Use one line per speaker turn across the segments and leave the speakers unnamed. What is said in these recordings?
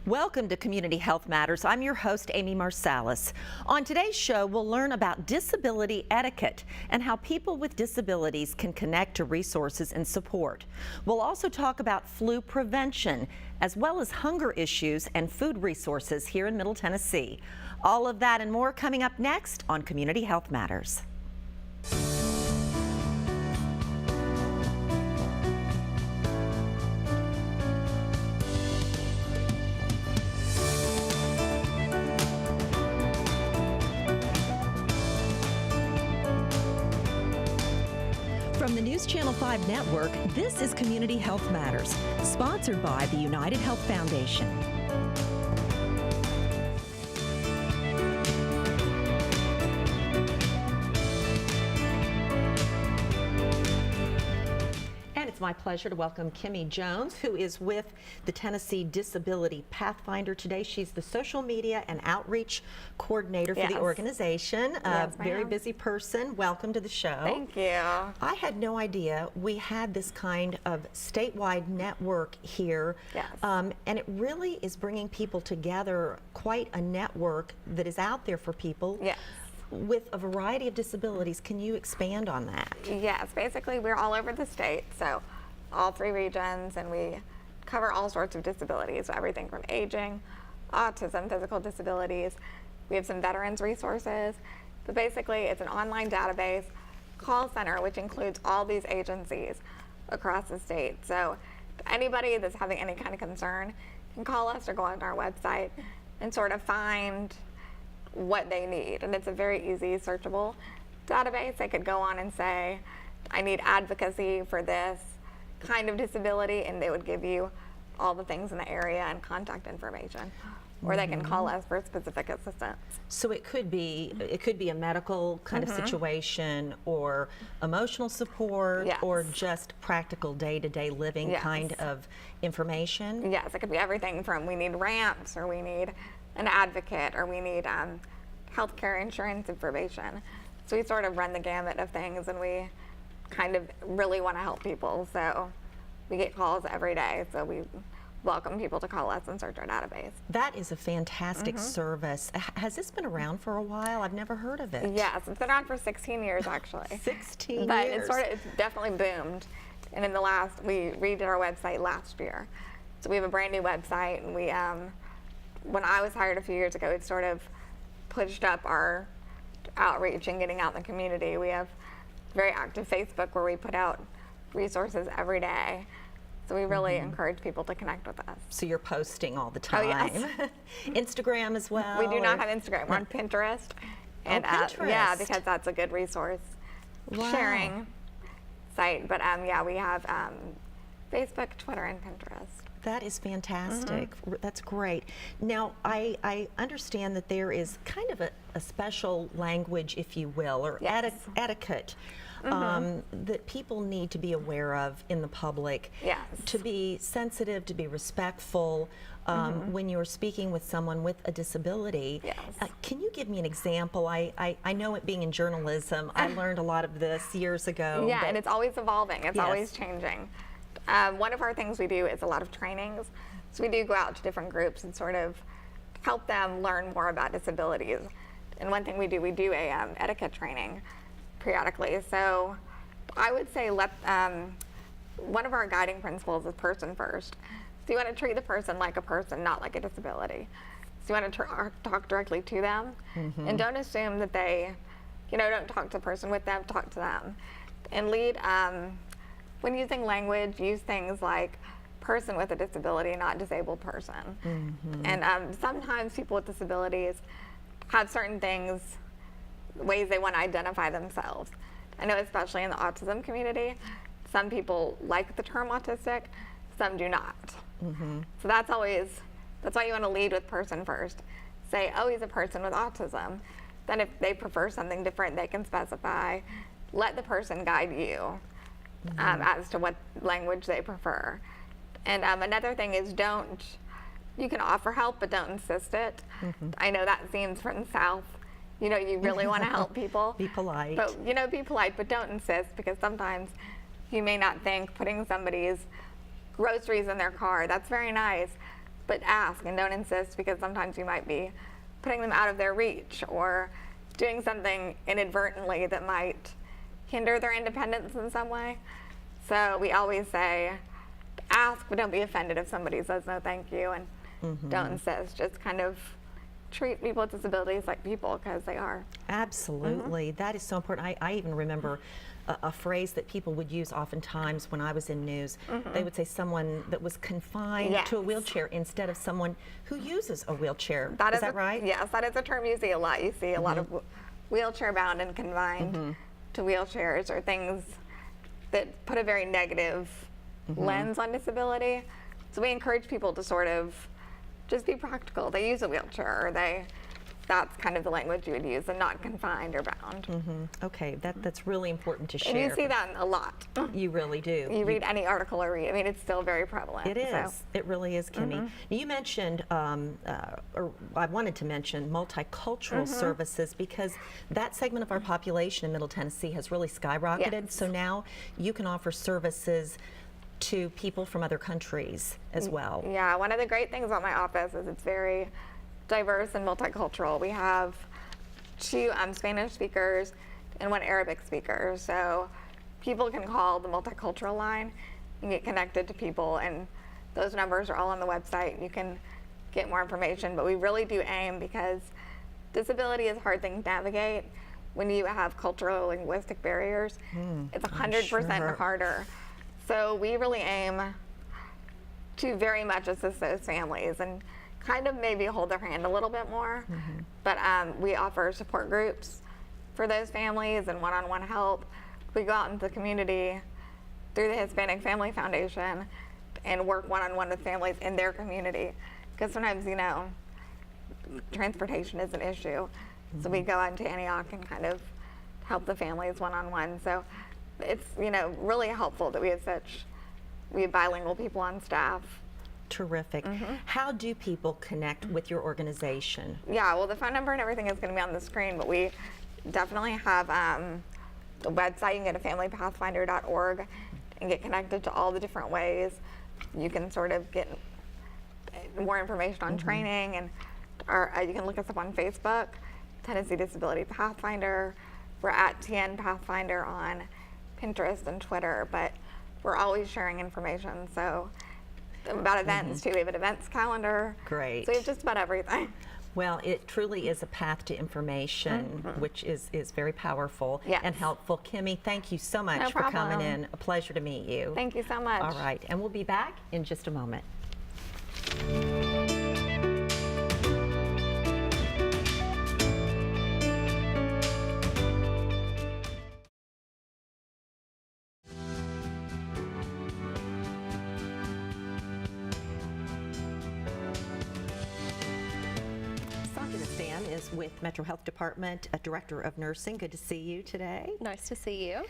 Welcome to Community Health Matters. I'm your host, Amy Marsalis. On today's show, we'll learn about disability etiquette and how people with disabilities can connect to resources and support. We'll also talk about flu prevention, as well as hunger issues and food resources here in Middle Tennessee. All of that and more coming up next on Community Health Matters. From the News Channel 5 network, this is Community Health Matters, sponsored by the United Health Foundation. It's my pleasure to welcome Kimmy Jones, who is with the Tennessee Disability Pathfinder today. She's the social media and outreach coordinator for the organization.
Yes,
very busy person. Welcome to the show.
Thank you.
I had no idea we had this kind of statewide network here.
Yes.
And it really is bringing people together, quite a network that is out there for people.
Yes.
With a variety of disabilities. Can you expand on that?
Yes, basically we're all over the state, so all 3 regions, and we cover all sorts of disabilities, so everything from aging, autism, physical disabilities. We have some veterans resources, but basically it's an online database, call center, which includes all these agencies across the state. So anybody that's having any kind of concern can call us or go on our website and sort of find what they need, and it's a very easy searchable database. They could go on and say, I need advocacy for this kind of disability, and they would give you all the things in the area and contact information, or they can call us for specific assistance.
So it could be a medical kind of situation, or emotional support, or just practical day-to-day living kind of information.
Yes, it could be everything from we need ramps, or we need an advocate, or we need healthcare insurance information. So we sort of run the gamut of things, and we kind of really want to help people. So we get calls every day, so we welcome people to call us and search our database.
That is a fantastic service. Has this been around for a while? I've never heard of it.
Yes, it's been around for 16 years actually.
16
but
years.
It's definitely boomed. And in we redid our website last year. So we have a brand new website, and we when I was hired a few years ago, it sort of pushed up our outreach and getting out in the community. We have very active Facebook where we put out resources every day. So we really encourage people to connect with us.
So you're posting all the time.
Oh, yes.
Instagram as well?
We do not have Instagram. We're on Pinterest. And
Pinterest.
Yeah, because that's a good resource sharing site. But yeah, we have Facebook, Twitter, and Pinterest.
That is fantastic. That's great. Now, I understand that there is kind of a special language, if you will, or etiquette that people need to be aware of in the public.
Yes.
To be sensitive, to be respectful when you're speaking with someone with a disability.
Yes.
Can you give me an example? I know it being in journalism, I learned a lot of this years ago.
Yeah, and it's always evolving. It's always changing. One of our things we do is a lot of trainings. So we do go out to different groups and sort of help them learn more about disabilities. And one thing we do a etiquette training periodically. So I would say one of our guiding principles is person first. So you want to treat the person like a person, not like a disability. So you want to talk directly to them, and don't assume that they, don't talk to the person with them, talk to them. And lead, when using language, use things like person with a disability, not disabled person. And sometimes people with disabilities have certain things, ways they want to identify themselves. I know especially in the autism community, some people like the term autistic, some do not. So that's why you want to lead with person first. Say, oh, he's a person with autism. Then if they prefer something different, they can specify. Let the person guide you as to what language they prefer. And another thing is you can offer help, but don't insist it. I know that seems from the South. You really want to help people.
Be polite.
But, be polite, but don't insist, because sometimes you may not think putting somebody's groceries in their car, that's very nice, but ask and don't insist, because sometimes you might be putting them out of their reach or doing something inadvertently that might hinder their independence in some way. So we always say, ask, but don't be offended if somebody says no thank you, and don't insist. Just kind of treat people with disabilities like people, because they are.
Absolutely. That is so important. I even remember a phrase that people would use oftentimes when I was in news. They would say someone that was confined to a wheelchair instead of someone who uses a wheelchair. Is that right?
Yes, that is a term you see a lot. You see a lot of wheelchair bound and confined to wheelchairs, or things that put a very negative lens on disability. So we encourage people to sort of just be practical. They use a wheelchair, or that's kind of the language you would use, and not confined or bound.
Okay, that's really important to share.
And you see that a lot.
You really do.
You read any article or read, I mean, it's still very prevalent.
It is.
So.
It really is, Kimmy. You mentioned, or I wanted to mention, multicultural services, because that segment of our population in Middle Tennessee has really skyrocketed.
Yes.
So now you can offer services to people from other countries as well.
Yeah, one of the great things about my office is it's very diverse and multicultural. We have 2 Spanish speakers and 1 Arabic speaker. So people can call the multicultural line and get connected to people, and those numbers are all on the website. You can get more information, but we really do aim, because disability is a hard thing to navigate when you have cultural and linguistic barriers. It's 100% harder. So we really aim to very much assist those families and kind of maybe hold their hand a little bit more. But we offer support groups for those families and one-on-one help. We go out into the community through the Hispanic Family Foundation and work one-on-one with families in their community, because sometimes, you know, transportation is an issue. So we go out into Antioch and kind of help the families one-on-one. So it's, you know, really helpful that we have bilingual people on staff.
Terrific. How do people connect with your organization?
Yeah, well, the phone number and everything is going to be on the screen, but we definitely have the website. You can go to familypathfinder.org and get connected to all the different ways you can sort of get more information on training. And you can look us up on Facebook, Tennessee Disability Pathfinder. We're at TN Pathfinder on Pinterest and Twitter, but we're always sharing information. So about events too. We have an events calendar.
Great.
So we have just about everything.
Well, it truly is a path to information, which is very powerful and helpful. Kimmy, thank you so much for coming in. A pleasure to meet you.
Thank you so much.
All right, and we'll be back in just a moment. Is with Metro Health Department, Director of Nursing. Good to see you today.
Nice to see you.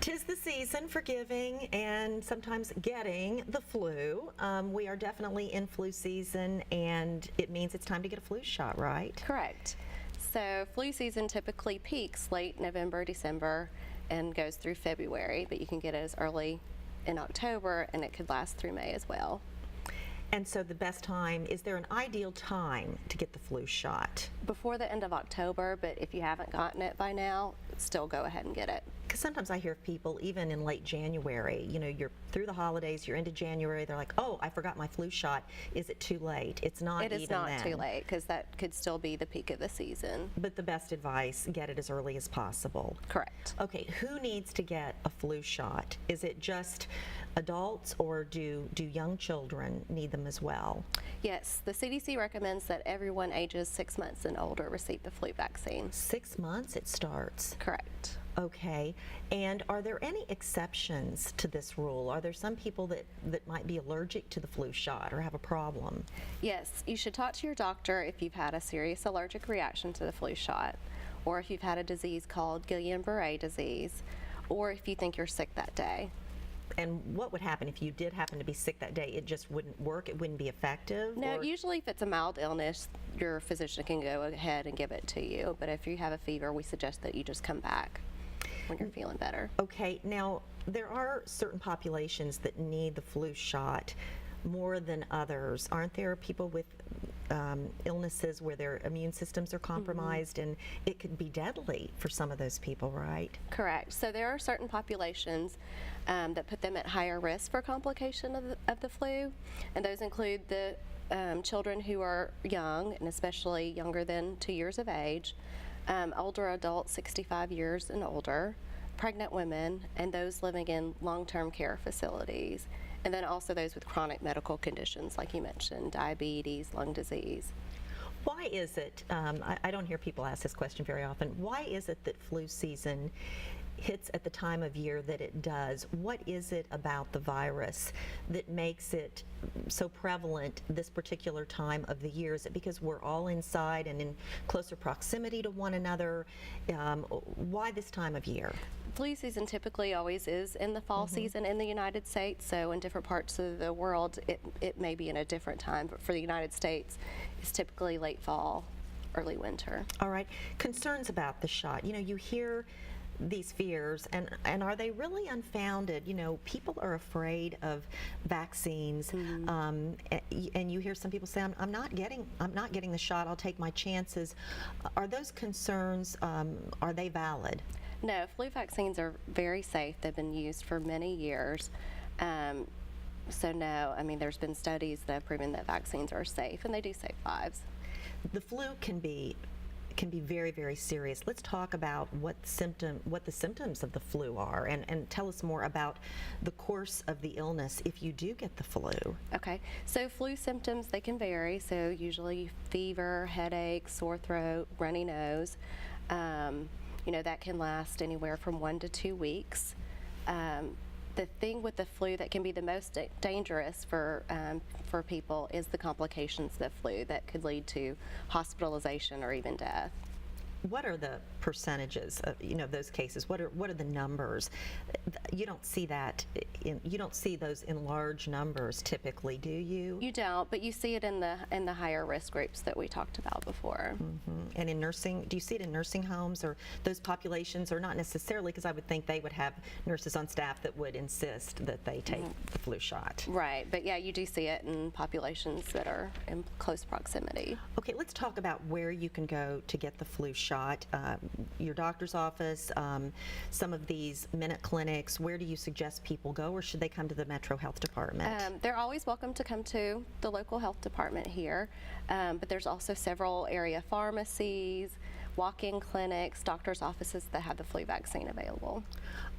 'Tis the season for giving and sometimes getting the flu. We are definitely in flu season, and it means it's time to get a flu shot, right?
Correct. So flu season typically peaks late November, December, and goes through February, but you can get it as early in October, and it could last through May as well.
And so the best time, is there an ideal time to get the flu shot?
Before the end of October, but if you haven't gotten it by now, still go ahead and get it.
Because sometimes I hear of people, even in late January, you know, you're through the holidays, you're into January, they're like, oh, I forgot my flu shot. Is it too late? It's not even then.
It is not too late, because that could still be the peak of the season.
But the best advice, get it as early as possible.
Correct.
Okay, who needs to get a flu shot? Is it just adults, or do young children need them as well?
Yes, the CDC recommends that everyone ages 6 months and older receive the flu vaccine.
6 months it starts?
Correct.
Okay, and are there any exceptions to this rule? Are there some people that might be allergic to the flu shot or have a problem?
Yes, you should talk to your doctor if you've had a serious allergic reaction to the flu shot, or if you've had a disease called Guillain-Barré disease, or if you think you're sick that day.
And what would happen if you did happen to be sick that day? It just wouldn't work? It wouldn't be effective?
No,
or?
Usually if it's a mild illness, your physician can go ahead and give it to you. But if you have a fever, we suggest that you just come back when you're feeling better.
Okay, now there are certain populations that need the flu shot. more than others? Aren't there people with illnesses where their immune systems are compromised, and it could be deadly for some of those people, right?
Correct. So there are certain populations that put them at higher risk for complication of the flu, and those include the children who are young, and especially younger than 2 years of age, older adults 65 years and older, pregnant women, and those living in long-term care facilities. And then also those with chronic medical conditions, like you mentioned, diabetes, lung disease.
Why is it, I don't hear people ask this question very often, why is it that flu season hits at the time of year that it does? What is it about the virus that makes it so prevalent this particular time of the year? Is it because we're all inside and in closer proximity to one another? Why this time of year?
Flu season typically always is in the fall season in the United States, so in different parts of the world it may be in a different time, but for the United States it's typically late fall, early winter.
All right. Concerns about the shot. You know, you hear these fears, and are they really unfounded? You know, people are afraid of vaccines, and you hear some people say, I'm not getting the shot, I'll take my chances. Are those concerns, are they valid?
No, flu vaccines are very safe. They've been used for many years. So no, I mean, there's been studies that have proven that vaccines are safe, and they do save lives.
The flu can be very, very serious. Let's talk about what the symptoms of the flu are, and tell us more about the course of the illness if you do get the flu.
Okay, so flu symptoms, they can vary. So usually fever, headache, sore throat, runny nose. You know, that can last anywhere from 1 to 2 weeks. The thing with the flu that can be the most dangerous for people is the complications of the flu that could lead to hospitalization or even death.
What are the percentages of, you know, those cases? What are the numbers? You don't see that you don't see those in large numbers typically, do you?
You don't, but you see it in the higher risk groups that we talked about before.
And in nursing, do you see it in nursing homes or those populations, or not necessarily, because I would think they would have nurses on staff that would insist that they take the flu shot.
Right, but yeah, you do see it in populations that are in close proximity.
Okay, let's talk about where you can go to get the flu shot. Your doctor's office, some of these minute clinics. Where do you suggest people go, or should they come to the Metro Health Department?
They're always welcome to come to the local health department here, but there's also several area pharmacies, walk-in clinics, doctor's offices that have the flu vaccine available.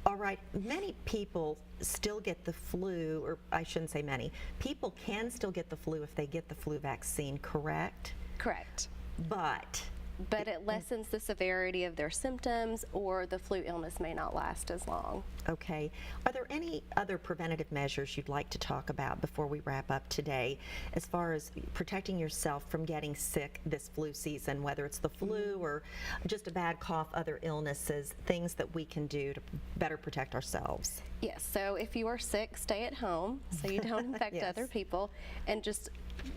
All right, many people still get the flu, or I shouldn't say many. People can still get the flu if they get the flu vaccine, correct?
Correct.
But
it lessens the severity of their symptoms, or the flu illness may not last as long.
okay. Are there any other preventative measures you'd like to talk about before we wrap up today, as far as protecting yourself from getting sick this flu season, whether it's the flu or just a bad cough, other illnesses, things that we can do to better protect ourselves?
Yes, so if you are sick, stay at home so you don't infect
Yes.
other people, and just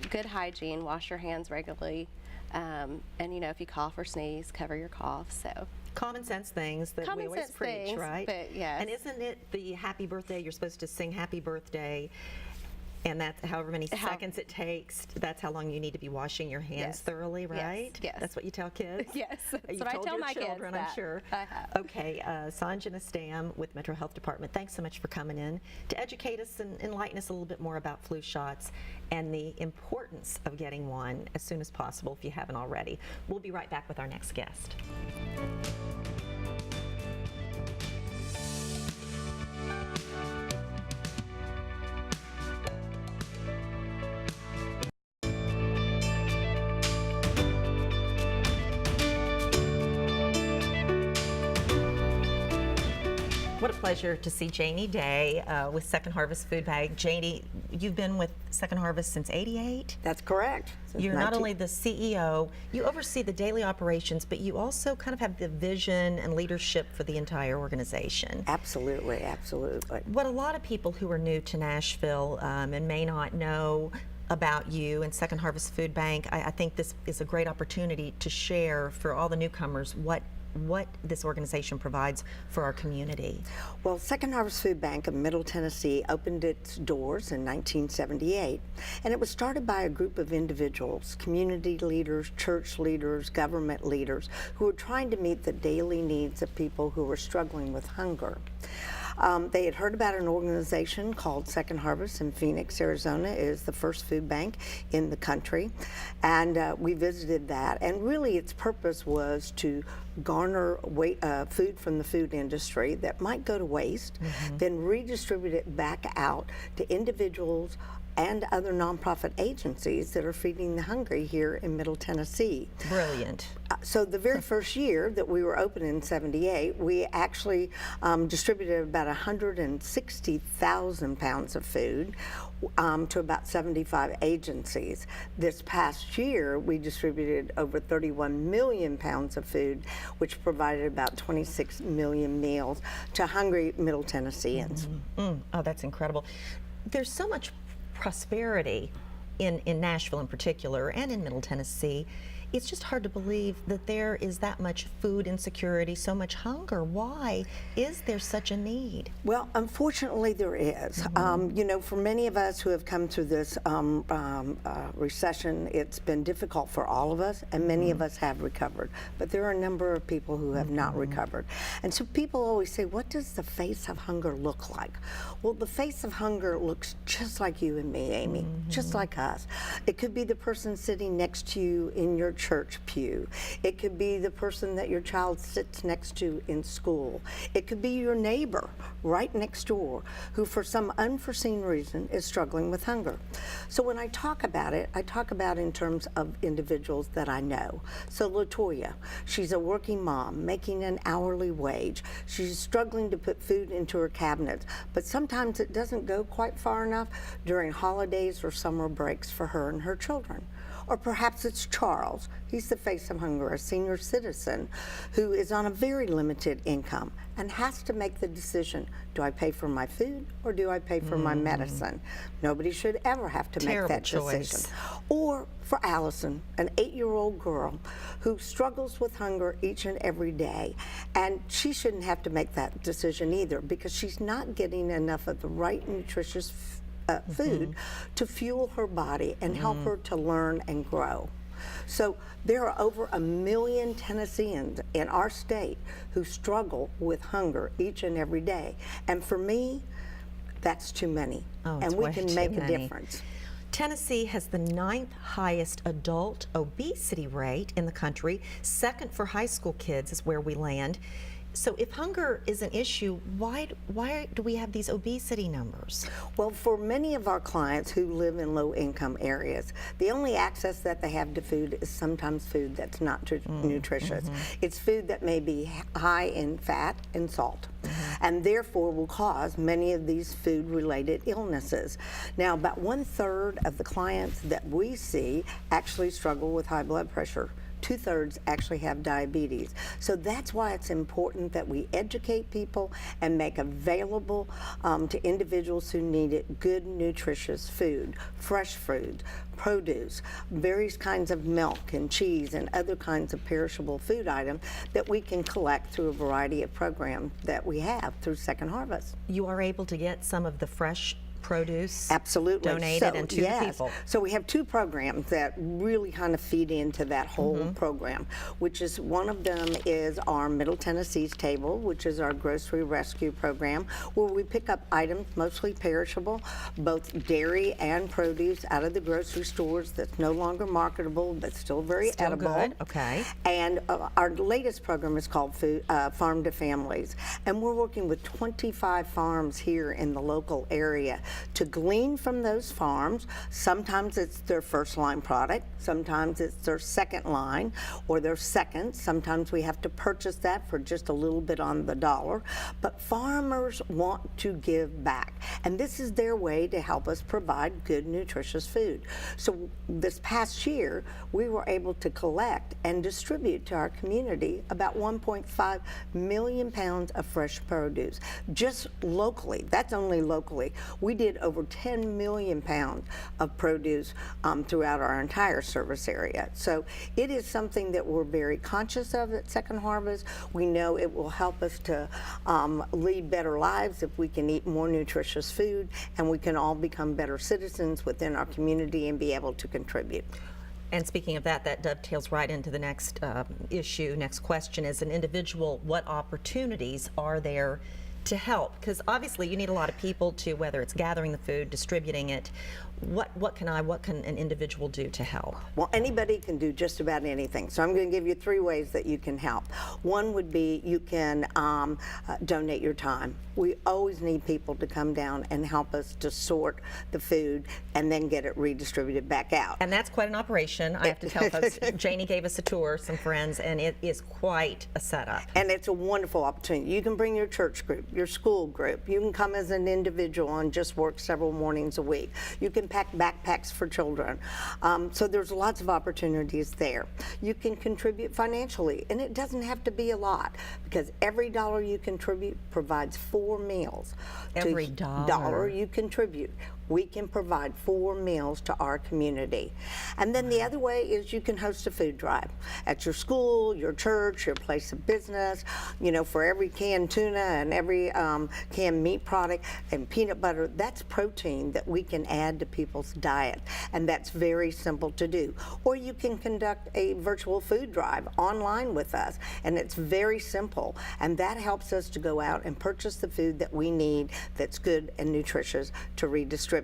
good hygiene, wash your hands regularly, and you know, if you cough or sneeze, cover your cough. So
Common sense things that we
Common
always
sense
preach,
things,
right?
but yes.
And isn't it the happy birthday, you're supposed to sing happy birthday, and that's however many seconds it takes, that's how long you need to be washing your hands
Yes.
thoroughly, right?
Yes.
That's what you tell kids?
Yes, that's
You've
what I
told
tell
your
my kids
children, I'm
that.
sure.
I have.
Okay, Sanjana Stam with Metro Health Department, thanks so much for coming in to educate us and enlighten us a little bit more about flu shots and the importance of getting one as soon as possible if you haven't already. We'll be right back with our next guest. What a pleasure to see Janie Day with Second Harvest Food Bank. Janie, you've been with Second Harvest since '88?
That's correct. Since
You're not
19
only the CEO, you oversee the daily operations, but you also kind of have the vision and leadership for the entire organization.
Absolutely, absolutely.
What a lot of people who are new to Nashville and may not know about you and Second Harvest Food Bank, I think this is a great opportunity to share for all the newcomers what what this organization provides for our community.
Well, Second Harvest Food Bank of Middle Tennessee opened its doors in 1978, and it was started by a group of individuals, community leaders, church leaders, government leaders, who were trying to meet the daily needs of people who were struggling with hunger. They had heard about an organization called Second Harvest in Phoenix, Arizona. It is the first food bank in the country, and we visited that. And really, its purpose was to garner food from the food industry that might go to waste, then redistribute it back out to individuals and other nonprofit agencies that are feeding the hungry here in Middle Tennessee.
Brilliant.
So the very first year that we were open in '78, we actually distributed about 160,000 pounds of food to about 75 agencies. This past year, we distributed over 31 million pounds of food, which provided about 26 million meals to hungry Middle Tennesseans.
Oh, that's incredible. There's so much prosperity in Nashville in particular, and in Middle Tennessee. It's just hard to believe that there is that much food insecurity, so much hunger. Why is there such a need?
Well, unfortunately, there is. You know, for many of us who have come through this recession, it's been difficult for all of us, and many of us have recovered. But there are a number of people who have not recovered. And so people always say, what does the face of hunger look like? Well, the face of hunger looks just like you and me, Amy, just like us. It could be the person sitting next to you in your church pew. It could be the person that your child sits next to in school. It could be your neighbor right next door who for some unforeseen reason is struggling with hunger. So when I talk about it, I talk about in terms of individuals that I know. So LaToya, she's a working mom making an hourly wage. She's struggling to put food into her cabinets, but sometimes it doesn't go quite far enough during holidays or summer breaks for her and her children. Or perhaps it's Charles. He's the face of hunger, a senior citizen who is on a very limited income and has to make the decision, do I pay for my food or do I pay for my medicine? Nobody should ever have to make that decision. Or for Allison, an 8-year-old girl who struggles with hunger each and every day, and she shouldn't have to make that decision either because she's not getting enough of the right nutritious food to fuel her body and help her to learn and grow. So there are over 1 million Tennesseans in our state who struggle with hunger each and every day. And for me, that's too many. And we can make a difference.
Tennessee has the 9th highest adult obesity rate in the country. Second for high school kids is where we land. So if hunger is an issue, why do we have these obesity numbers?
Well, for many of our clients who live in low-income areas, the only access that they have to food is sometimes food that's not nutritious. It's food that may be high in fat and salt, and therefore will cause many of these food-related illnesses. Now, about 1/3 of the clients that we see actually struggle with high blood pressure. 2/3 actually have diabetes. So that's why it's important that we educate people and make available to individuals who need it good, nutritious food, fresh food, produce, various kinds of milk and cheese and other kinds of perishable food items that we can collect through a variety of programs that we have through Second Harvest.
You are able to get some of the fresh produce donated and to the people.
So we have 2 programs that really kind of feed into that whole program, which is one of them is our Middle Tennessee's Table, which is our grocery rescue program, where we pick up items mostly perishable, both dairy and produce out of the grocery stores that's no longer marketable but still very edible.
Good. Okay.
And our latest program is called Farm to Families, and we're working with 25 farms here in the local area to glean from those farms. Sometimes it's their first line product, sometimes it's their second line or their second. Sometimes we have to purchase that for just a little bit on the dollar. But farmers want to give back, and this is their way to help us provide good, nutritious food. So this past year, we were able to collect and distribute to our community about 1.5 million pounds of fresh produce, just locally. That's only locally. We did did over 10 million pounds of produce throughout our entire service area. So it is something that we're very conscious of at Second Harvest. We know it will help us to lead better lives if we can eat more nutritious food, and we can all become better citizens within our community and be able to contribute.
And speaking of that, that dovetails right into the next issue. Next question: as an individual, what opportunities are there to help? Because obviously you need a lot of people to, whether it's gathering the food, distributing it. What can an individual do to help?
Well, anybody can do just about anything. So I'm going to give you 3 ways that you can help. One would be you can donate your time. We always need people to come down and help us to sort the food and then get it redistributed back out.
And that's quite an operation. I have to tell folks, Janie gave us a tour, some friends, and it is quite a setup.
And it's a wonderful opportunity. You can bring your church group, your school group. You can come as an individual and just work several mornings a week. You can pack backpacks for children. So there's lots of opportunities there. You can contribute financially, and it doesn't have to be a lot, because every dollar you contribute provides 4 meals.
Every dollar
you contribute, we can provide 4 meals to our community. And then the other way is you can host a food drive at your school, your church, your place of business. You know, for every canned tuna and every canned meat product and peanut butter, that's protein that we can add to people's diet. And that's very simple to do. Or you can conduct a virtual food drive online with us, and it's very simple. And that helps us to go out and purchase the food that we need that's good and nutritious to redistribute.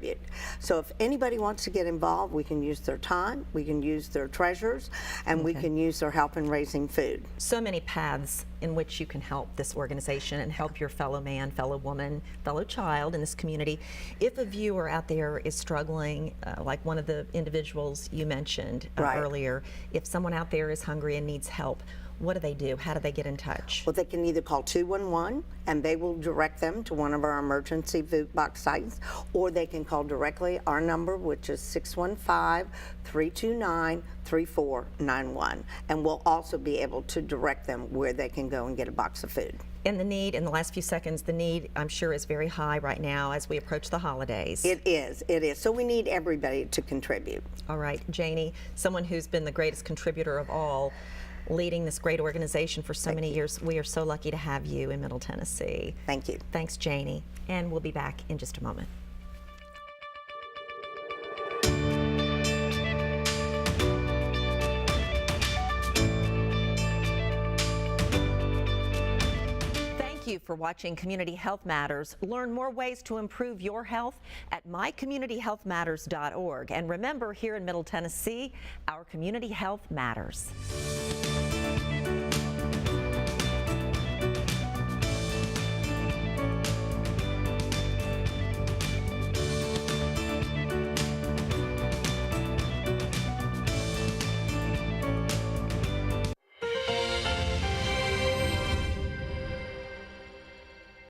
So if anybody wants to get involved, we can use their time, we can use their treasures, and we can use their help in raising food.
So many paths in which you can help this organization and help your fellow man, fellow woman, fellow child in this community. If a viewer out there is struggling, like one of the individuals you mentioned earlier, if someone out there is hungry and needs help, what do they do? How do they get in touch?
Well, they can either call 211 and they will direct them to one of our emergency food box sites, or they can call directly our number, which is 615-329-3491. And we'll also be able to direct them where they can go and get a box of food.
And the need, in the last few seconds, the need, I'm sure, is very high right now as we approach the holidays.
It is. So we need everybody to contribute.
All right, Janie, someone who's been the greatest contributor of all, leading this great organization for so many years. We are so lucky to have you in Middle Tennessee.
Thank you.
Thanks, Janie. And we'll be back in just a moment. Thank you for watching Community Health Matters. Learn more ways to improve your health at mycommunityhealthmatters.org. And remember, here in Middle Tennessee, our community health matters.